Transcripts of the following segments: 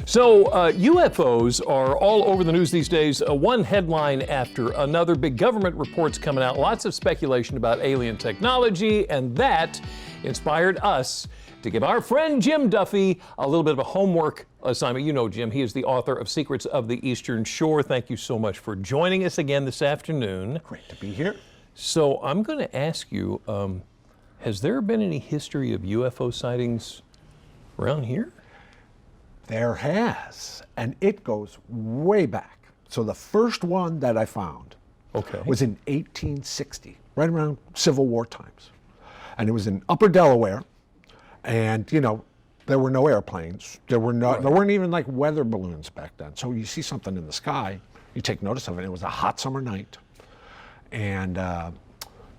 So UFOs are all over the news these days, one headline after another. Big government reports coming out, lots of speculation about alien technology, and that inspired us to give our friend Jim Duffy a little bit of a homework assignment. You know Jim, he is the author of Secrets of the Eastern Shore. Thank you so much for joining us again this afternoon. Great to be here. So I'm going to ask you, has there been any history of UFO sightings around here? There has, and it goes way back. So the first one that I found was in 1860, right around Civil War times. And it was in Upper Delaware, and you know, there were no airplanes. There weren't even like weather balloons back then. So you see something in the sky, you take notice of it. It was a hot summer night, and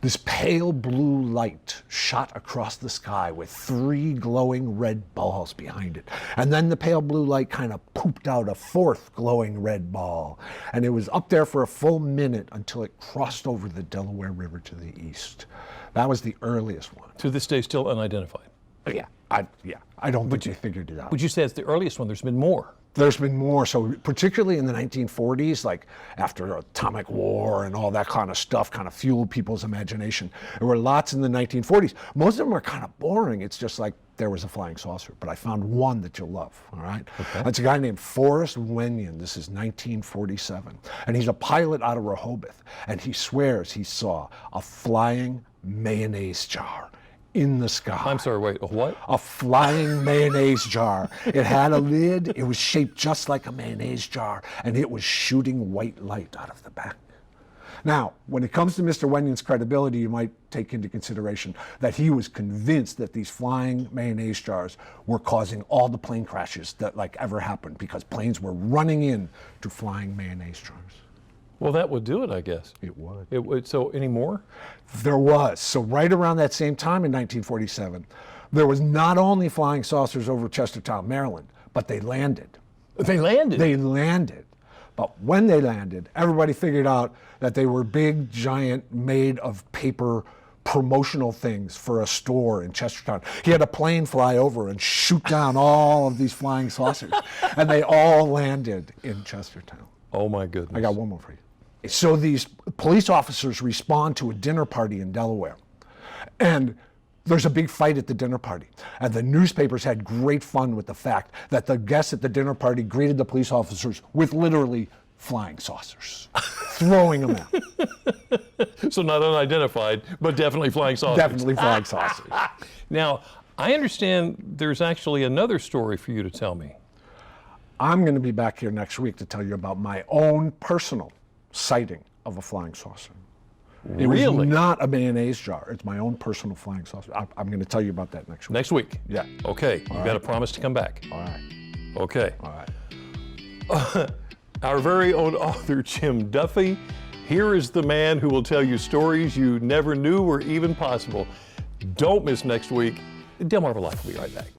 this pale blue light shot across the sky with 3 glowing red balls behind it. And then the pale blue light kind of pooped out a 4th glowing red ball. And it was up there for a full minute until it crossed over the Delaware River to the east. That was the earliest one. To this day, still unidentified? Yeah, I don't think they figured it out. Would you say it's the earliest one? There's been more. There's been more. So particularly in the 1940s, like after atomic war and all that kind of stuff kind of fueled people's imagination. There were lots in the 1940s. Most of them are kind of boring. It's just like there was a flying saucer. But I found one that you'll love, all right? Okay. That's a guy named Forrest Wennian. This is 1947. And he's a pilot out of Rehoboth. And he swears he saw a flying mayonnaise jar in the sky. I'm sorry, wait, a what? A flying mayonnaise jar. It had a lid, it was shaped just like a mayonnaise jar, and it was shooting white light out of the back. Now, when it comes to Mr. Wennian's credibility, you might take into consideration that he was convinced that these flying mayonnaise jars were causing all the plane crashes that like ever happened, because planes were running in to flying mayonnaise jars. Well, that would do it, I guess. It would. It would. So any more? There was. So right around that same time in 1947, there was not only flying saucers over Chestertown, Maryland, but they landed. They landed? They landed. But when they landed, everybody figured out that they were big, giant, made of paper promotional things for a store in Chestertown. He had a plane fly over and shoot down all of these flying saucers, and they all landed in Chestertown. Oh my goodness. I got one more for you. So these police officers respond to a dinner party in Delaware, and there's a big fight at the dinner party. And the newspapers had great fun with the fact that the guests at the dinner party greeted the police officers with literally flying saucers, throwing them out. So not unidentified, but definitely flying saucers. Definitely flying saucers. Now, I understand there's actually another story for you to tell me. I'm going to be back here next week to tell you about my own personal sighting of a flying saucer. It was not a mayonnaise jar. It's my own personal flying saucer. I'm going to tell you about that next week. Next week? Yeah. Okay. You've got to promise to come back. All right. Okay. All right. Our very own author, Jim Duffy. Here is the man who will tell you stories you never knew were even possible. Don't miss next week. Delmarva Life will be right back.